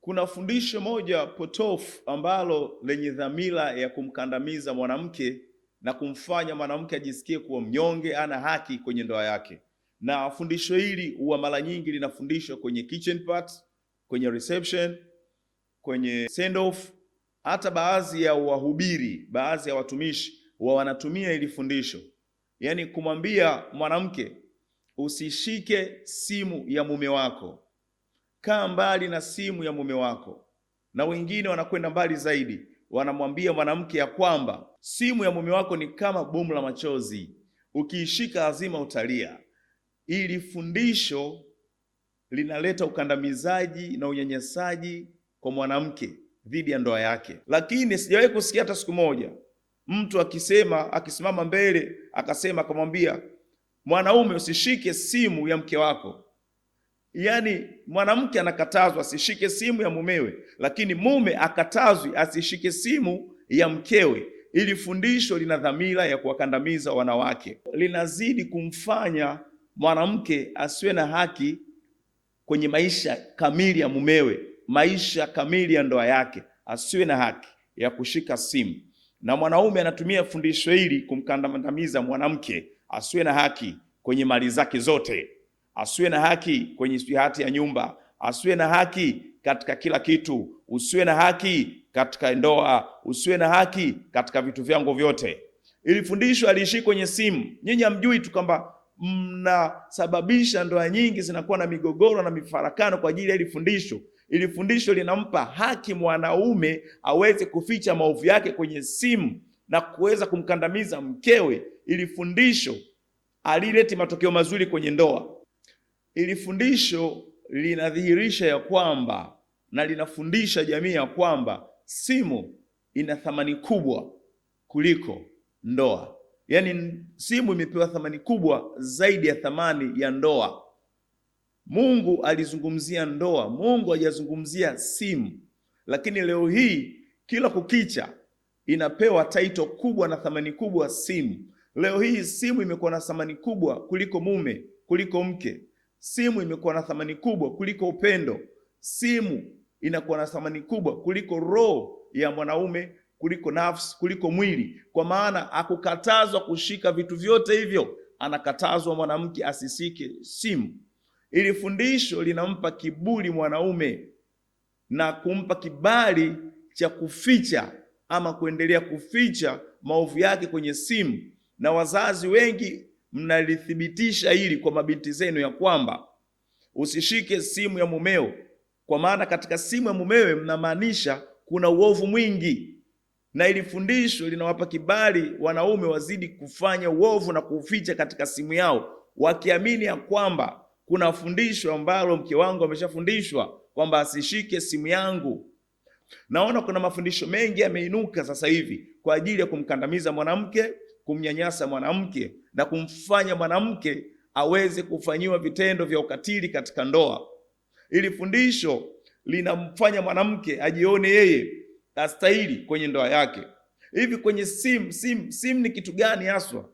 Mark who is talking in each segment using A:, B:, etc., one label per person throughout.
A: Kuna fundisho moja potofu ambalo lenye dhamira ya kumkandamiza mwanamke na kumfanya mwanamke ajisikie kuwa mnyonge, ana haki kwenye ndoa yake. Na fundisho hili huwa mara nyingi linafundishwa kwenye kitchen party, kwenye reception, kwenye send off. Hata baadhi ya wahubiri, baadhi ya watumishi wanatumia hili fundisho, yaani kumwambia mwanamke usishike simu ya mume wako, kaa mbali na simu ya mume wako. Na wengine wanakwenda mbali zaidi, wanamwambia mwanamke ya kwamba simu ya mume wako ni kama bomu la machozi, ukiishika lazima utalia. Ili fundisho linaleta ukandamizaji na unyanyasaji kwa mwanamke dhidi ya ndoa yake. Lakini sijawahi kusikia hata siku moja mtu akisimama mbele akamwambia mwanaume usishike simu ya mke wako. Yaani mwanamke anakatazwa asishike simu ya mumewe, lakini mume akatazwi asishike simu ya mkewe. Ili fundisho lina dhamira ya kuwakandamiza wanawake, linazidi kumfanya mwanamke asiwe na haki kwenye maisha kamili ya mumewe, maisha kamili ya ndoa yake, asiwe na haki ya kushika simu. Na mwanaume anatumia fundisho hili kumkandamiza mwanamke, asiwe na haki kwenye mali zake zote, asiwe na haki kwenye hati ya nyumba, asiwe na haki katika kila kitu, usiwe na haki katika ndoa, usiwe na haki katika vitu vyangu vyote. Ili fundisho aliishi kwenye simu. Nyinyi hamjui tu kwamba mnasababisha ndoa nyingi zinakuwa na migogoro na mifarakano kwa ajili ya hili fundisho. Ili fundisho linampa haki mwanaume aweze kuficha maovu yake kwenye simu na kuweza kumkandamiza mkewe. Ili fundisho alileti matokeo mazuri kwenye ndoa. Ili fundisho linadhihirisha ya kwamba na linafundisha jamii ya kwamba simu ina thamani kubwa kuliko ndoa. Yaani simu imepewa thamani kubwa zaidi ya thamani ya ndoa. Mungu alizungumzia ndoa, Mungu hajazungumzia simu. Lakini leo hii kila kukicha inapewa title kubwa na thamani kubwa simu. Leo hii simu imekuwa na thamani kubwa kuliko mume, kuliko mke. Simu imekuwa na thamani kubwa kuliko upendo. Simu inakuwa na thamani kubwa kuliko roho ya mwanaume, kuliko nafsi, kuliko mwili. Kwa maana hakukatazwa kushika vitu vyote hivyo, anakatazwa mwanamke asisike simu. Ili fundisho linampa kiburi mwanaume na kumpa kibali cha kuficha ama kuendelea kuficha maovu yake kwenye simu. Na wazazi wengi mnalithibitisha hili kwa mabinti zenu ya kwamba usishike simu ya mumeo, kwa maana katika simu ya mumewe mnamaanisha kuna uovu mwingi. Na ili fundisho linawapa kibali wanaume wazidi kufanya uovu na kuuficha katika simu yao, wakiamini ya kwamba kuna fundisho ambalo mke wangu ameshafundishwa kwamba asishike simu yangu. Naona kuna mafundisho mengi yameinuka sasa hivi kwa ajili ya kumkandamiza mwanamke, kumnyanyasa mwanamke na kumfanya mwanamke aweze kufanyiwa vitendo vya ukatili katika ndoa. Ili fundisho linamfanya mwanamke ajione yeye astahili kwenye ndoa yake. Hivi kwenye simu ni kitu gani haswa?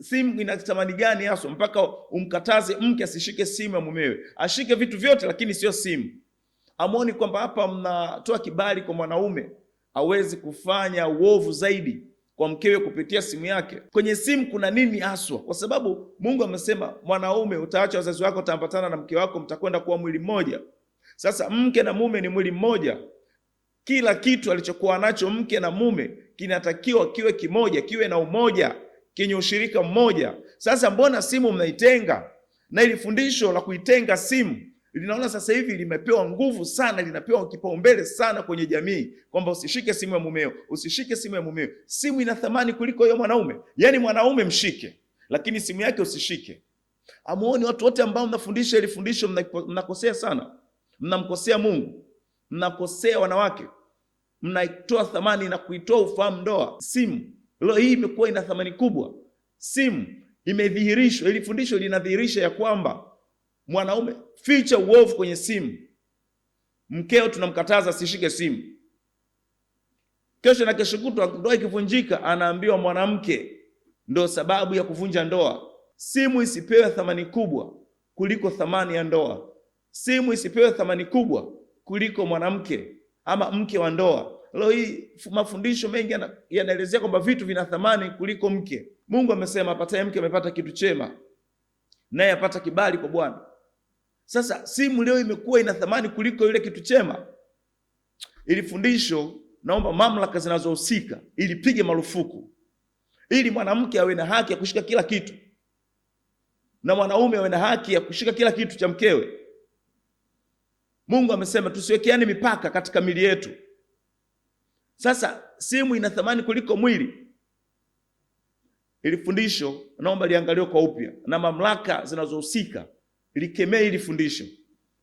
A: Simu ina thamani gani haswa mpaka umkataze mke asishike simu ya mumewe? Ashike vitu vyote lakini sio simu. Amuoni kwamba hapa mnatoa kibali kwa mwanaume awezi kufanya uovu zaidi kwa mkewe kupitia simu yake? Kwenye simu kuna nini haswa? Kwa sababu Mungu amesema mwanaume utaacha wazazi wako, utaambatana na mke wako, mtakwenda kuwa mwili mmoja. Sasa mke na mume ni mwili mmoja. Kila kitu alichokuwa nacho mke na mume kinatakiwa kiwe kimoja, kiwe na umoja, kenye ushirika mmoja. Sasa mbona simu mnaitenga? Na ili fundisho la kuitenga simu linaona sasa hivi limepewa nguvu sana, linapewa kipaumbele sana kwenye jamii, kwamba usishike simu ya mumeo, usishike simu ya mumeo. Simu ina thamani kuliko hiyo mwanaume. Yaani mwanaume mshike, lakini simu yake usishike. Amuoni watu wote ambao mnafundisha ili fundisho mnakosea sana. Mnamkosea Mungu, mnakosea wanawake, mnaitoa thamani na kuitoa ufahamu ndoa. Simu leo hii imekuwa ina thamani kubwa. Simu imedhihirishwa, ili fundisho linadhihirisha ya kwamba mwanaume ficha uovu kwenye simu. Mkeo tunamkataza asishike simu. Kesho na kesho kutwa ndoa ikivunjika anaambiwa mwanamke ndio sababu ya kuvunja ndoa. Simu isipewe thamani kubwa kuliko thamani ya ndoa. Simu isipewe thamani kubwa kuliko mwanamke ama mke wa ndoa. Leo hii mafundisho mengi yanaelezea kwamba vitu vina thamani kuliko mke. Mungu amesema apataye mke amepata kitu chema, naye apata kibali kwa Bwana. Sasa simu leo imekuwa ina thamani kuliko ile kitu chema. Ili fundisho naomba mamlaka zinazohusika ilipige marufuku, ili mwanamke awe na haki ya kushika kila kitu na mwanaume awe na haki ya kushika kila kitu cha mkewe. Mungu amesema tusiwekeane mipaka katika mili yetu. Sasa simu ina thamani kuliko mwili. Ili fundisho naomba liangaliwe kwa upya, na mamlaka zinazohusika likemee ili fundisho,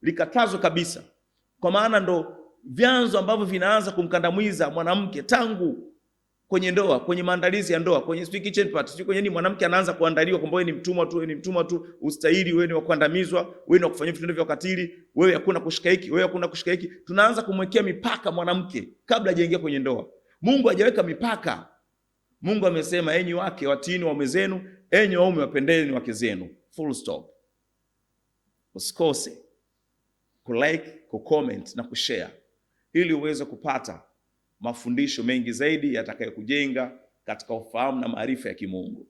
A: likatazwe kabisa, kwa maana ndo vyanzo ambavyo vinaanza kumkandamiza mwanamke tangu kwenye ndoa, kwenye maandalizi ya ndoa, kwenye kitchen party, kwenye nini. Mwanamke anaanza kuandaliwa kwamba wewe ni mtumwa tu, wewe ni mtumwa tu, ustahili, wewe ni wa kuandamizwa, wewe ni wa kufanyia vitendo vya ukatili, wewe hakuna kushika hiki, wewe hakuna kushika hiki. Tunaanza kumwekea mipaka mwanamke kabla hajaingia kwenye ndoa. Mungu hajaweka mipaka. Mungu amesema enyi wake watiini waume zenu, enyi waume wapendeni wake zenu. Full stop. Usikose kulike, kucomment na kushare ili uweze kupata mafundisho mengi zaidi yatakayokujenga katika ufahamu na maarifa ya kimungu.